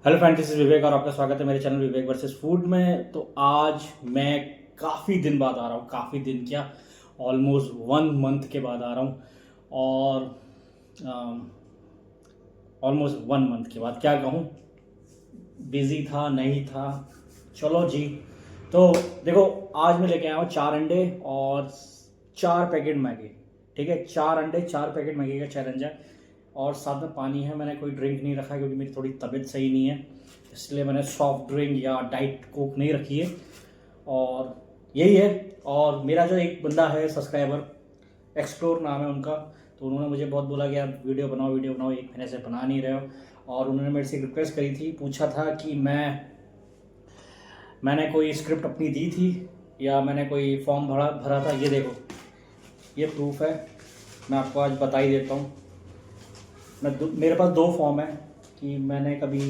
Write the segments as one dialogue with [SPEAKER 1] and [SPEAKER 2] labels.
[SPEAKER 1] Hello friends, this is विवेक और आपका स्वागत है मेरे चैनल विवेक वर्सेस फूड में। तो आज मैं काफ़ी दिन बाद आ रहा हूँ, काफ़ी दिन क्या, ऑलमोस्ट 1 मंथ के बाद आ रहा हूँ। और ऑलमोस्ट 1 मंथ के बाद क्या कहूँ, बिज़ी था नहीं था। चलो जी। तो देखो, आज मैं लेके आया हूँ 4 अंडे और 4 पैकेट मैगी। ठीक है, 4 अंडे 4 पैकेट मैगी का चैलेंज है। और साथ में पानी है। मैंने कोई ड्रिंक नहीं रखा है क्योंकि मेरी थोड़ी तबीयत सही नहीं है, इसलिए मैंने सॉफ्ट ड्रिंक या डाइट कोक नहीं रखी है। और यही है। और मेरा जो एक बंदा है सब्सक्राइबर, एक्सप्लोर नाम है उनका, तो उन्होंने मुझे बहुत बोला कि यार वीडियो बनाओ वीडियो बनाओ, एक महीने से बना नहीं रहे हो। और उन्होंने मेरे से एक रिक्वेस्ट करी थी, पूछा था कि मैंने कोई स्क्रिप्ट अपनी दी थी या मैंने कोई फॉर्म भरा भरा था। ये देखो, ये प्रूफ है। मैं आपको आज बता ही देता हूँ। मेरे पास 2 फॉर्म है कि मैंने कभी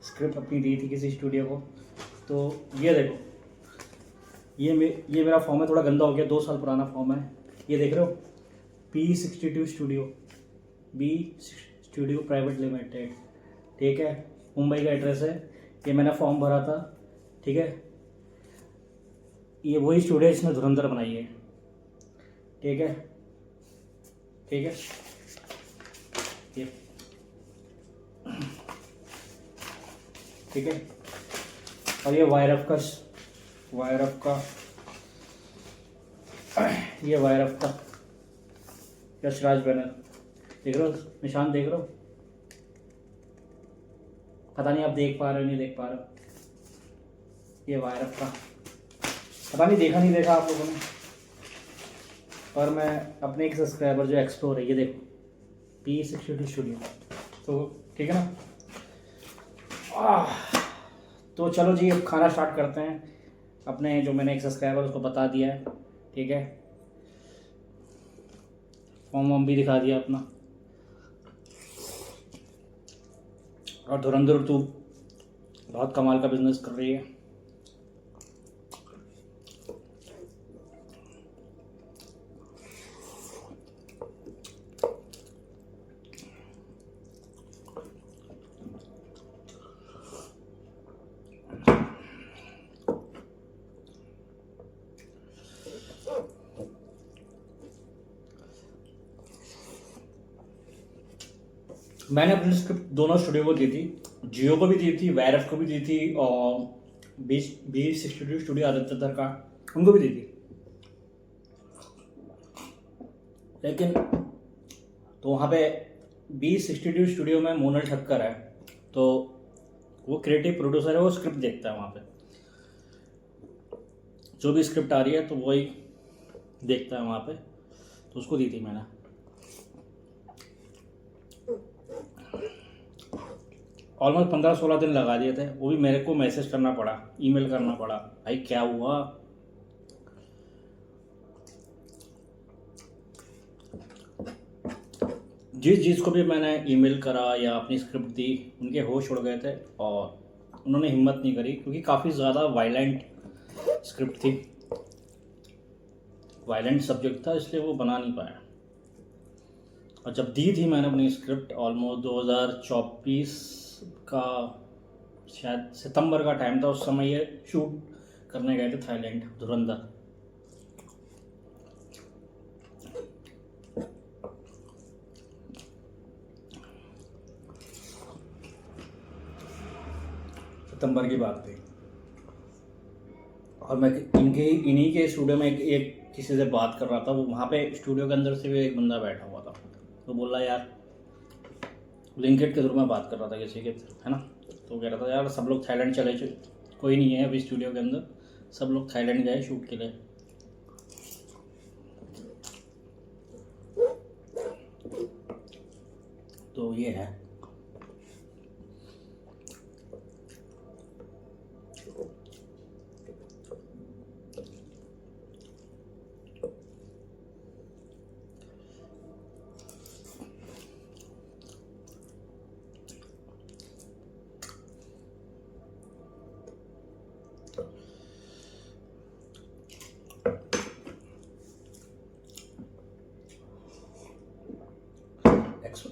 [SPEAKER 1] स्क्रिप्ट अपनी दी थी किसी स्टूडियो को। तो ये देखो, ये मेरा फॉर्म है, थोड़ा गंदा हो गया, 2 साल पुराना फॉर्म है। ये देख रहे हो, P62 studio, B studio private limited. ठीक है, मुंबई का एड्रेस है। ये मैंने फॉर्म भरा था। ठीक है, ये वही स्टूडियो जिसने धुरंधर बनाई है। ठीक है, ठीक है। ये ठीक है। और ये वायरफ का यशराज बैनर, देख रहे हो निशान, देख रहे हो? पता नहीं आप देख पा रहे हो नहीं देख पा रहे हो। ये वायरफ का, पता नहीं देखा नहीं देखा आप लोगों ने। पर मैं अपने एक सब्सक्राइबर जो एक्सप्लोर है, ये देखो, P62 स्टूडियो। तो ठीक है ना। तो चलो जी, अब खाना स्टार्ट करते हैं। अपने जो मैंने एक सब्सक्राइबर उसको बता दिया है। ठीक है, फॉर्म वॉर्म भी दिखा दिया अपना। और धुरंधर तू बहुत कमाल का बिजनेस कर रही है। मैंने अपनी स्क्रिप्ट दोनों स्टूडियो को दी थी, जियो को भी दी थी, वैरफ को भी दी थी, और B62 स्टूडियो आदित्य का, उनको भी दी थी। लेकिन तो वहाँ पे B62 स्टूडियो में मोनल ठक्कर है, तो वो क्रिएटिव प्रोड्यूसर है, वो स्क्रिप्ट देखता है वहाँ पे। जो भी स्क्रिप्ट आ रही है तो वही देखता है वहाँ पे। तो उसको दी थी मैंने। ऑलमोस्ट 15-16 दिन लगा दिए थे, वो भी मेरे को मैसेज करना पड़ा, ईमेल करना पड़ा, भाई क्या हुआ। जिस को भी मैंने ईमेल करा या अपनी स्क्रिप्ट दी, उनके होश उड़ गए थे और उन्होंने हिम्मत नहीं करी, क्योंकि काफ़ी ज़्यादा वायलेंट स्क्रिप्ट थी, वायलेंट सब्जेक्ट था, इसलिए वो बना नहीं पाया। और जब दी थी मैंने अपनी स्क्रिप्ट, ऑलमोस्ट 2024 का शायद सितंबर का टाइम था, उस समय ये शूट करने गए थे थाईलैंड, धुरंधर। सितंबर की बात थी। और मैं इन्हीं के स्टूडियो में एक किसी से बात कर रहा था, वो वहाँ पे स्टूडियो के अंदर से भी एक बंदा बैठा हुआ था। तो बोल रहा यार, लिंकेड के थ्रू में बात कर रहा था किसी के, है ना। तो कह रहा था यार सब लोग थाईलैंड चले, कोई नहीं है अभी स्टूडियो के अंदर, सब लोग थाईलैंड गए शूट के लिए। तो ये है।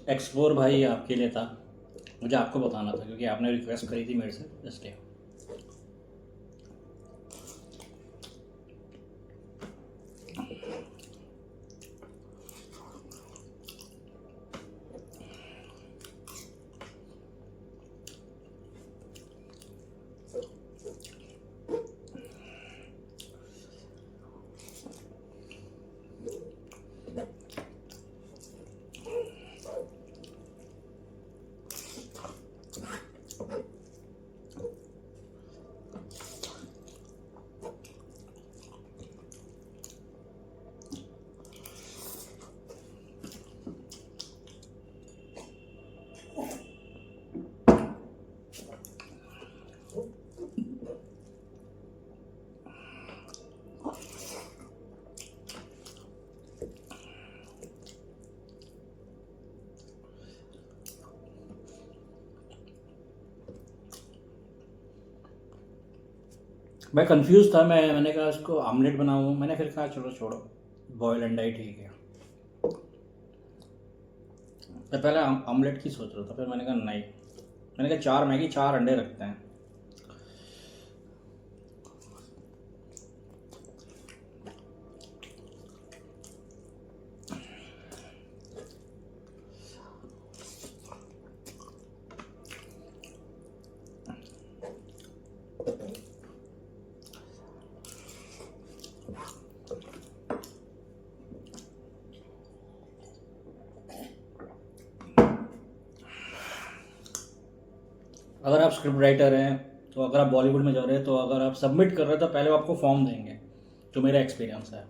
[SPEAKER 1] एक्सप्लोर भाई आपके लिए था, मुझे आपको बताना था क्योंकि आपने रिक्वेस्ट करी थी मेरे से, इसलिए। मैं कंफ्यूज था, मैंने कहा इसको आमलेट बनाऊँ, मैंने फिर कहा चलो छोड़ो, बॉयल अंडा ही ठीक है। मैं पहले आमलेट की सोच रहा था, फिर मैंने कहा नहीं, मैंने कहा 4 मैगी 4 अंडे रखते हैं। अगर आप स्क्रिप्ट राइटर हैं, तो अगर आप बॉलीवुड में जा रहे हैं, तो अगर आप सबमिट कर रहे हैं तो पहले वो आपको फॉर्म देंगे, जो मेरा एक्सपीरियंस है।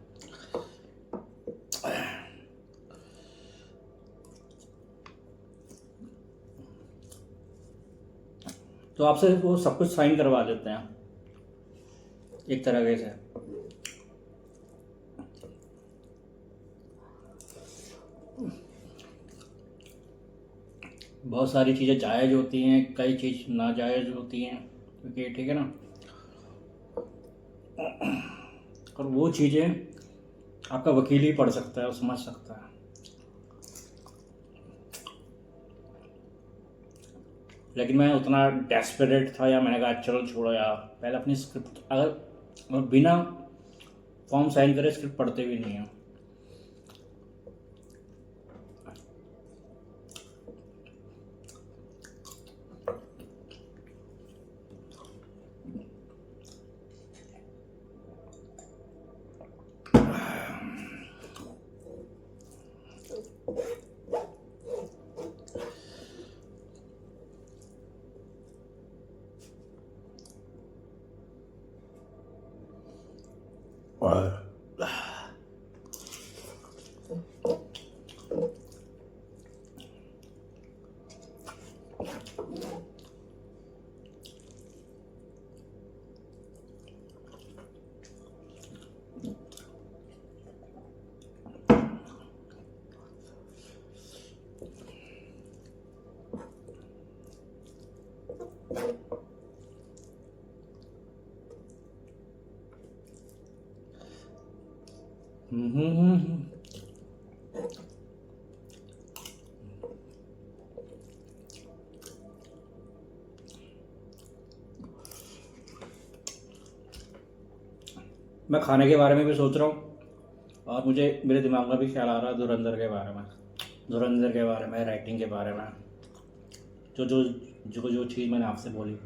[SPEAKER 1] तो आपसे वो सब कुछ साइन करवा देते हैं एक तरीके से। बहुत सारी चीज़ें जायज़ होती हैं, कई चीज़ नाजायज़ होती हैं, क्योंकि ठीक है ना। और वो चीज़ें आपका वकील ही पढ़ सकता है और समझ सकता है। लेकिन मैं उतना डेस्परेट था, या मैंने कहा चलो छोड़ो यार, पहले अपनी स्क्रिप्ट, अगर बिना फॉर्म साइन करे स्क्रिप्ट पढ़ते भी नहीं हैं। मैं खाने के बारे में भी सोच रहा हूँ, और मुझे मेरे दिमाग में भी ख्याल आ रहा है धुरंधर के बारे में, धुरंधर के बारे में, राइटिंग के बारे में, जो जो जो जो चीज़ मैंने आपसे बोली।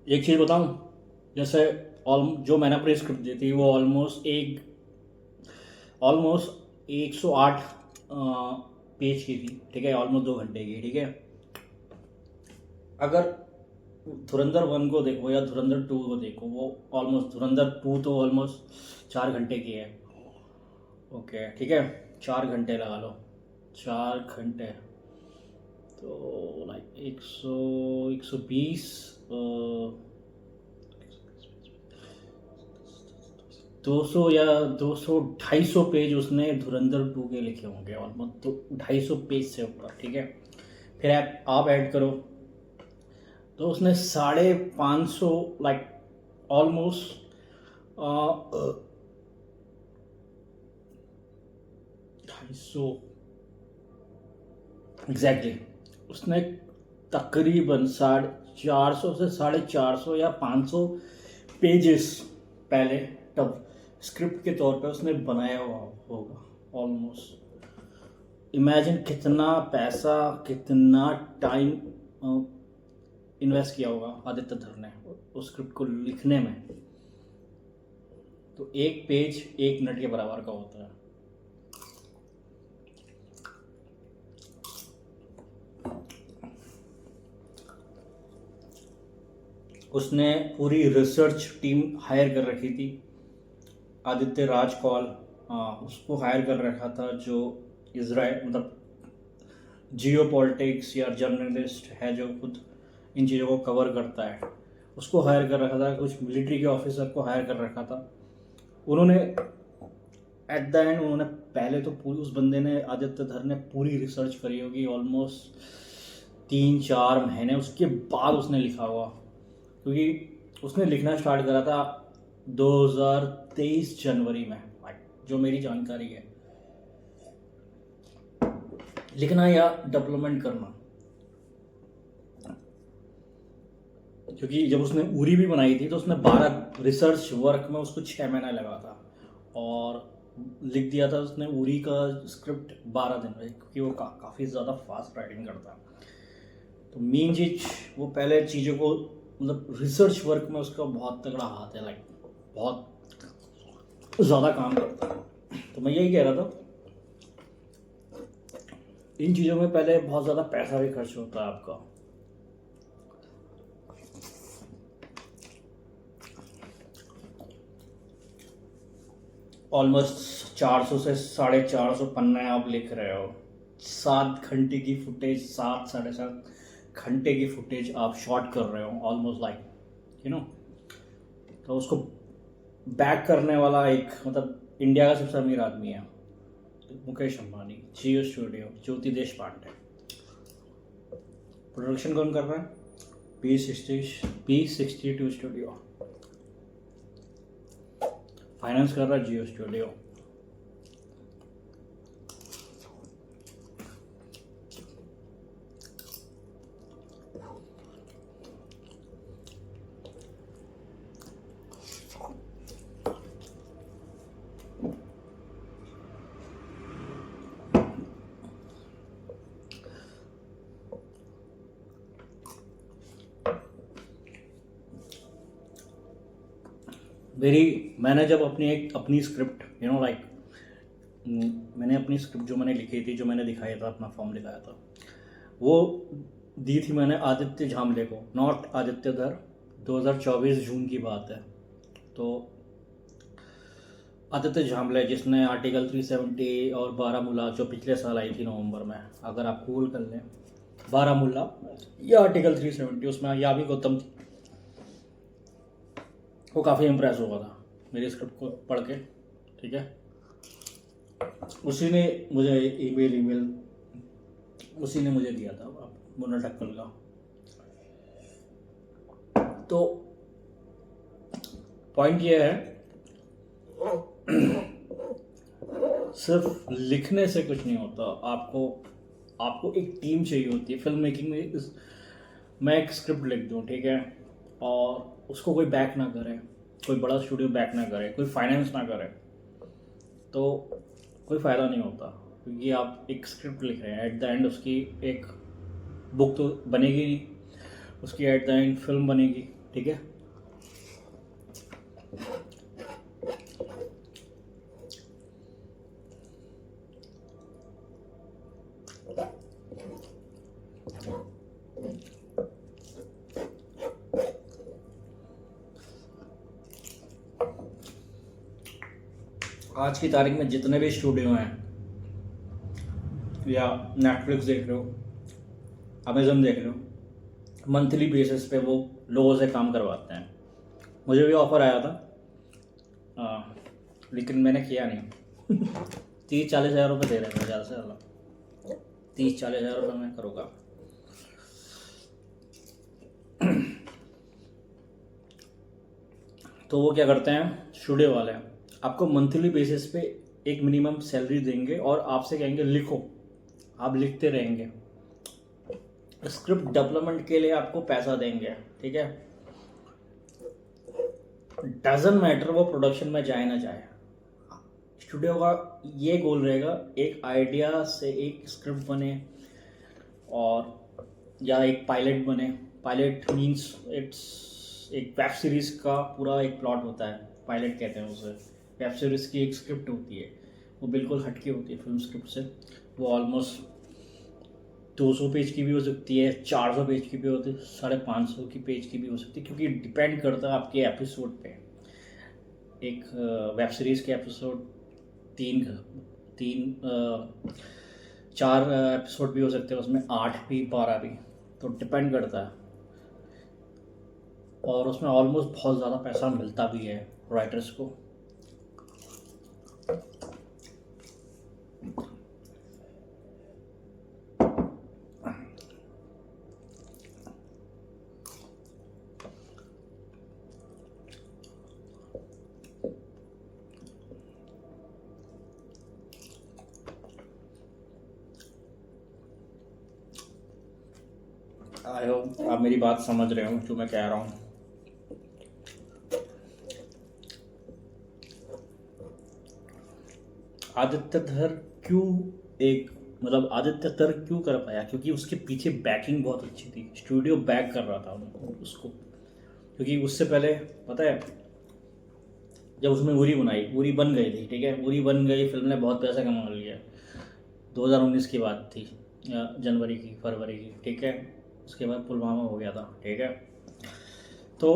[SPEAKER 1] एक चीज़ बताऊँ, जैसे जो मैंने अपनी स्क्रिप्ट दी थी वो ऑलमोस्ट 108 पेज की थी, ठीक है, ऑलमोस्ट 2 घंटे की, ठीक है। अगर धुरंधर 1 को देखो या धुरंधर 2 को देखो, वो ऑलमोस्ट धुरंधर 2 तो ऑलमोस्ट 4 घंटे की है, ओके, ठीक है, 4 घंटे लगा लो, 4 घंटे तो लाइक 120 $200 या 200-250 पेज उसने धुरंधर 2 के लिखे होंगे, ऑलमोस्ट तो 250 पेज से ऊपर, ठीक है। फिर आप ऐड करो तो उसने 550, लाइक ऑलमोस्ट 250 एग्जैक्टली, उसने तकरीबन 450 से 450 या 500 पेजेस पहले तब स्क्रिप्ट के तौर पे उसने बनाया हुआ होगा ऑलमोस्ट। इमेजिन कितना पैसा, कितना टाइम इन्वेस्ट किया होगा आदित्य धर ने उस स्क्रिप्ट को लिखने में। तो एक पेज 1 मिनट के बराबर का होता है। उसने पूरी रिसर्च टीम हायर कर रखी थी, आदित्य राज कौल उसको हायर कर रखा था, जो इजराइल मतलब जियो पॉलिटिक्स या जर्नलिस्ट है जो खुद इन चीज़ों को कवर करता है, उसको हायर कर रखा था। कुछ मिलिट्री के ऑफिसर को हायर कर रखा था उन्होंने। एट द एंड उन्होंने पहले तो पूरी, उस बंदे ने, आदित्य धर ने पूरी रिसर्च करी होगी ऑलमोस्ट 3-4 महीने, उसके बाद उसने लिखा होगा। क्योंकि उसने लिखना स्टार्ट करा था 2023 जनवरी में, जो मेरी जानकारी है। लिखना या डेवलपमेंट करना, क्योंकि जब उसने उरी भी बनाई थी तो उसने 12 रिसर्च वर्क में उसको 6 महीना लगा था और लिख दिया था उसने उरी का स्क्रिप्ट 12 दिन में, क्योंकि वो काफ़ी ज़्यादा फास्ट राइटिंग करता है। तो मेन चीज़ वो पहले चीज़ों को मतलब रिसर्च वर्क में उसका बहुत तगड़ा हाथ है, लाइक बहुत ज़्यादा काम करता है। तो मैं यही कह रहा था, इन चीज़ों में पहले बहुत ज़्यादा पैसा भी खर्च होता है आपका। ऑलमोस्ट 400 से 450 पन्ने आप लिख रहे हो, 7 घंटे की फुटेज, 7-7.5 घंटे की फुटेज आप शॉट कर रहे हो ऑलमोस्ट, लाइक यू नो। तो उसको बैक करने वाला एक मतलब इंडिया का सबसे अमीर आदमी है मुकेश अंबानी, जियो स्टूडियो, ज्योति देश पांडे। प्रोडक्शन कौन कर रहा है? P62 studio. फाइनेंस कर रहा है जियो स्टूडियो। मैंने जब अपनी स्क्रिप्ट लाइक मैंने अपनी स्क्रिप्ट जो मैंने लिखी थी, जो मैंने दिखाया था, अपना फॉर्म दिखाया था, वो दी थी मैंने आदित्य झामले को, नॉट आदित्य धर। 2024 जून की बात है। तो आदित्य झामले जिसने आर्टिकल 370 और बारामूला जो पिछले साल आई थी नवंबर में, अगर आप गूगल कर लें बारामूला या आर्टिकल 370, उसमें यामी गौतम थी। वो काफ़ी इम्प्रेस हुआ था मेरी स्क्रिप्ट को पढ़ के, ठीक है। उसी ने मुझे ईमेल उसी ने मुझे दिया था मुन्ना टक्कल का। तो पॉइंट ये है, सिर्फ लिखने से कुछ नहीं होता, आपको एक टीम चाहिए होती है फिल्म मेकिंग में। मैं एक स्क्रिप्ट लिख दूँ, ठीक है, और उसको कोई बैक ना करे, कोई बड़ा स्टूडियो बैक ना करे, कोई फाइनेंस ना करे, तो कोई फ़ायदा नहीं होता। क्योंकि आप एक स्क्रिप्ट लिख रहे हैं, एट द एंड उसकी एक बुक तो बनेगी नहीं, उसकी एट द एंड फिल्म बनेगी, ठीक है। आज की तारीख में जितने भी स्टूडियो हैं, या नेटफ्लिक्स देख लो, अमेजन देख लो, मंथली बेसिस पे वो लोगों से काम करवाते हैं। मुझे भी ऑफ़र आया था, लेकिन मैंने किया नहीं। 30-40 हज़ार रुपये दे रहे थे, ज़्यादा से ज़्यादा 30-40 हज़ार रुपये मैं करूँगा। तो वो क्या करते हैं स्टूडियो वाले, आपको मंथली बेसिस पे एक मिनिमम सैलरी देंगे और आपसे कहेंगे लिखो, आप लिखते रहेंगे। स्क्रिप्ट डेवलपमेंट के लिए आपको पैसा देंगे, ठीक है। डजंट मैटर वो प्रोडक्शन में जाए ना जाए, स्टूडियो का ये गोल रहेगा एक आइडिया से एक स्क्रिप्ट बने और या एक पायलट बने। पायलट मींस इट्स एक वेब सीरीज़ का पूरा एक प्लॉट होता है, पायलट कहते हैं उसे। वेब सीरीज़ की एक स्क्रिप्ट होती है, वो बिल्कुल हटके होती है फिल्म स्क्रिप्ट से। वो ऑलमोस्ट 200 पेज की भी हो सकती है, 400 पेज की भी होती है, 550 की पेज की भी हो सकती है, क्योंकि डिपेंड करता है आपके एपिसोड पे। एक वेब सीरीज़ के एपिसोड 4 एपिसोड भी हो सकते हैं, उसमें 8 भी 12 भी, तो डिपेंड करता है। और उसमें ऑलमोस्ट बहुत ज़्यादा पैसा मिलता भी है राइटर्स को। आई होप आप मेरी बात समझ रहे हो जो मैं कह रहा हूँ। आदित्य धर क्यों एक मतलब आदित्य धर क्यों कर पाया, क्योंकि उसके पीछे बैकिंग बहुत अच्छी थी, स्टूडियो बैक कर रहा था उसको। क्योंकि उससे पहले पता है जब उसने उरी बनाई, उरी बन गई थी, ठीक है, उरी बन गई, फिल्म ने बहुत पैसा कमा लिया। 2019 की बात थी, या जनवरी की फरवरी की, ठीक है। उसके बाद पुलवामा हो गया था, ठीक है। तो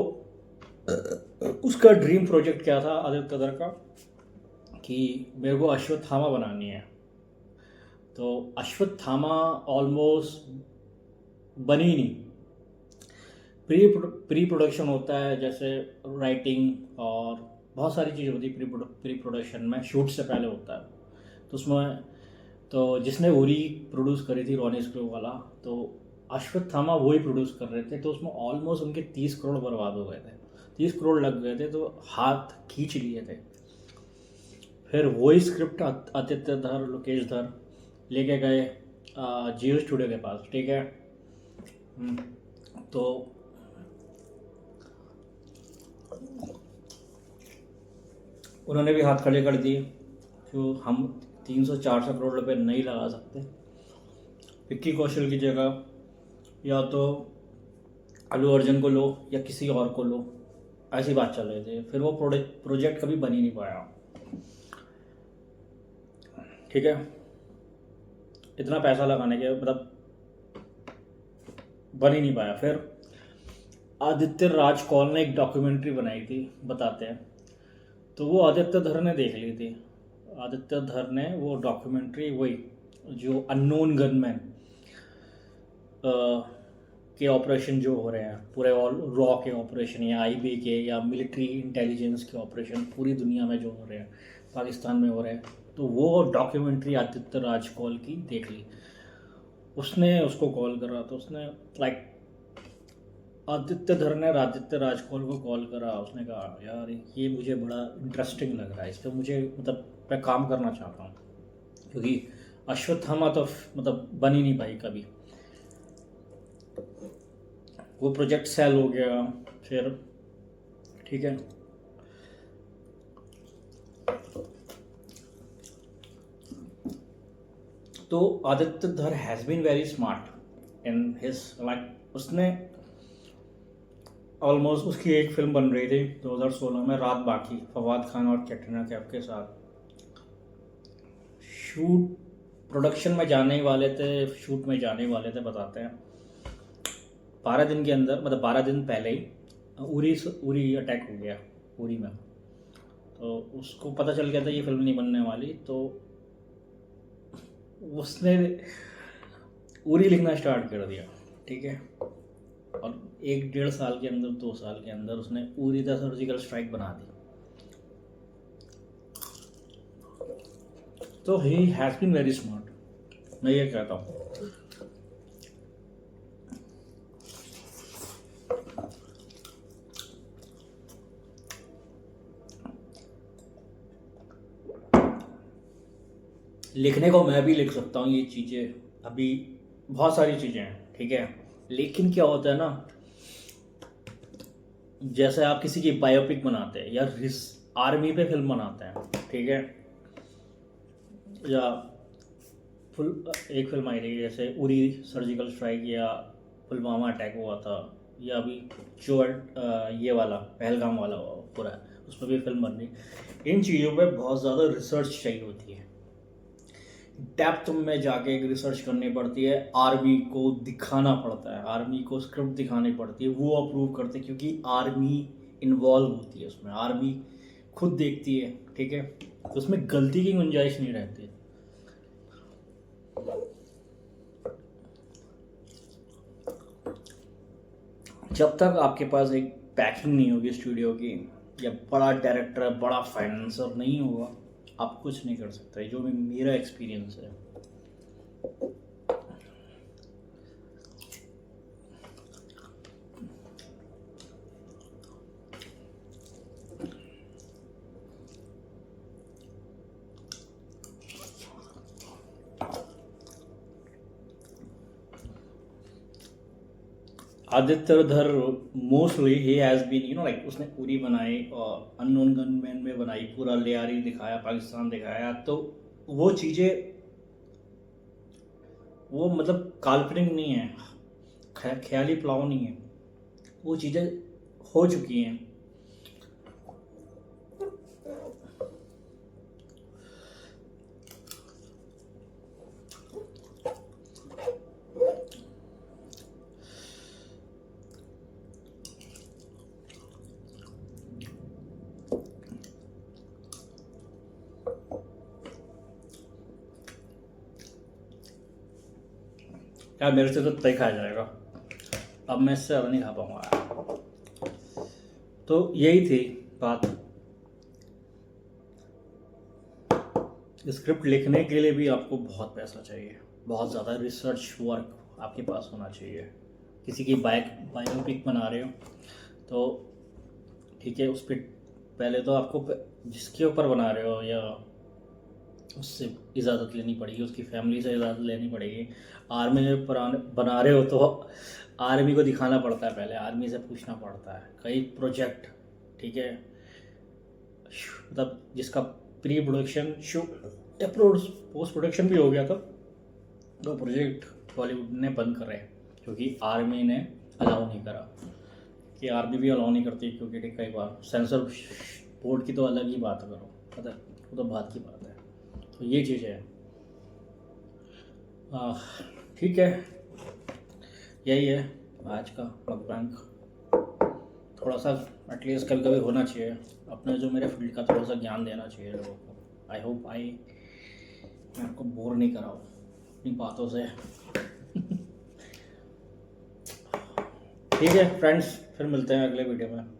[SPEAKER 1] उसका ड्रीम प्रोजेक्ट क्या था आदित्य धर का, कि मेरे को अश्वत्थामा बनानी है। तो अश्वत्थामा ऑलमोस्ट बनी नहीं। प्री प्रोडक्शन होता है, जैसे राइटिंग और बहुत सारी चीज़ होती है प्री प्रोडक्शन में, शूट से पहले होता है। तो उसमें तो जिसने उरी प्रोड्यूस करी थी रोनी स्क्रू वाला, तो अश्वत्थामा वही प्रोड्यूस कर रहे थे। तो उसमें ऑलमोस्ट उनके 30 करोड़ बर्बाद हो गए थे, 30 करोड़ लग गए थे, तो हाथ खींच लिए थे। फिर वही स्क्रिप्ट आदित्य धर लोकेश धर लेके गए जियो स्टूडियो के पास, ठीक है। तो उन्होंने भी हाथ खड़े कर दिए, जो हम 300-400 करोड़ रुपए नहीं लगा सकते। विक्की कौशल की जगह या तो अल्लू अर्जुन को लो या किसी और को लो, ऐसी बात चल रही थी। फिर वो प्रोजेक्ट कभी बन ही नहीं पाया, ठीक है। इतना पैसा लगाने के मतलब बन ही नहीं पाया। फिर आदित्य राज कौल ने एक डॉक्यूमेंट्री बनाई थी, बताते हैं। तो वो आदित्य धर ने देख ली थी। आदित्य धर ने वो डॉक्यूमेंट्री, वही जो अननोन गनमैन के ऑपरेशन जो हो रहे हैं पूरे, ऑल रॉ के ऑपरेशन या आईबी के या मिलिट्री इंटेलिजेंस के ऑपरेशन पूरी दुनिया में जो हो रहे हैं, पाकिस्तान में हो रहे हैं, तो वो डॉक्यूमेंट्री आदित्य राज कौल की देख ली। उसने उसको कॉल करा, तो उसने लाइक आदित्य धर ने आदित्य राज कौल को कॉल करा। उसने कहा यार ये मुझे बड़ा इंटरेस्टिंग लग रहा है, इस पर मुझे मतलब मैं काम करना चाहता हूँ, क्योंकि अश्वत्थामा तो मतलब बन ही नहीं पाई कभी। वो प्रोजेक्ट सेल हो गया फिर, ठीक है। तो Aditya Dhar has been very smart in his like, उसने ऑलमोस्ट उसकी एक फिल्म बन रही थी 2016 में, रात बाकी, फवाद खान और कैटरीना कैफ के साथ। शूट प्रोडक्शन में जाने वाले थे, शूट में जाने वाले थे, बताते हैं 12 दिन के अंदर, मतलब 12 दिन पहले ही उरी अटैक हो गया उरी में। तो उसको पता चल गया था ये फिल्म नहीं बनने वाली, तो उसने उरी लिखना स्टार्ट कर दिया, ठीक है। और 1-1.5 साल के अंदर, 2 साल के अंदर उसने उरी द सर्जिकल स्ट्राइक बना दी। तो he has been very smart, मैं ये कहता हूँ। लिखने को मैं भी लिख सकता हूँ ये चीज़ें, अभी बहुत सारी चीज़ें हैं, ठीक है। लेकिन क्या होता है ना, जैसे आप किसी की बायोपिक बनाते हैं या आर्मी पे फिल्म बनाते हैं, ठीक है, या फुल एक फिल्म आई रही है जैसे उरी सर्जिकल स्ट्राइक या पुलवामा अटैक हुआ था, या अभी जो ये वाला पहलगाम वाला पूरा है, उस पर भी फिल्म बन रही। इन चीज़ों पे बहुत ज़्यादा रिसर्च चाहिए होती है, डेप्थ में जाके एक रिसर्च करनी पड़ती है, आर्मी को दिखाना पड़ता है, आर्मी को स्क्रिप्ट दिखानी पड़ती है, वो अप्रूव करते हैं, क्योंकि आर्मी इन्वॉल्व होती है उसमें, आर्मी खुद देखती है, ठीक है। तो उसमें गलती की गुंजाइश नहीं रहती। जब तक आपके पास एक पैकिंग नहीं होगी स्टूडियो की, या बड़ा डायरेक्टर, बड़ा फाइनेंसर नहीं होगा, आप कुछ नहीं कर सकते, जो मेरा एक्सपीरियंस है। Aditya Dhar mostly he has been like, उसने पूरी बनाई और अननोन गनमैन में बनाई, पूरा लियारी दिखाया, पाकिस्तान दिखाया, तो वो चीज़ें वो मतलब काल्पनिक नहीं है, ख्याली पुलाव नहीं है, वो चीज़ें हो चुकी हैं। यार मेरे से तो तय खाया जाएगा, अब मैं इससे ज़्यादा नहीं खा पाऊँगा। तो यही थी बात। स्क्रिप्ट लिखने के लिए भी आपको बहुत पैसा चाहिए, बहुत ज़्यादा रिसर्च वर्क आपके पास होना चाहिए। किसी की बायोपिक बना रहे हो तो ठीक है, उस पर पहले तो आपको जिसके ऊपर बना रहे हो या उससे इजाज़त लेनी पड़ेगी, उसकी फैमिली से इजाज़त लेनी पड़ेगी। आर्मी में बना रहे हो तो आर्मी को दिखाना पड़ता है, पहले आर्मी से पूछना पड़ता है कई प्रोजेक्ट, ठीक है, मतलब जिसका प्री प्रोडक्शन या पोस्ट प्रोडक्शन भी हो गया था, तो प्रोजेक्ट बॉलीवुड ने बंद करे क्योंकि आर्मी ने अलाउ नहीं करा, कि आर्मी भी अलाउ नहीं करती, क्योंकि कई बार सेंसर बोर्ड की तो अलग ही बात करो, पता वो तो बात की बात है। तो ये चीज़ है, ठीक है, यही है आज का मकबैंक। थोड़ा सा एटलीस्ट कभी कभी होना चाहिए, अपने जो मेरे फील्ड का थोड़ा सा ज्ञान देना चाहिए लोगों को। आई होप मैं आपको बोर नहीं कराऊँ अपनी बातों से। ठीक है फ्रेंड्स, फिर मिलते हैं अगले वीडियो में।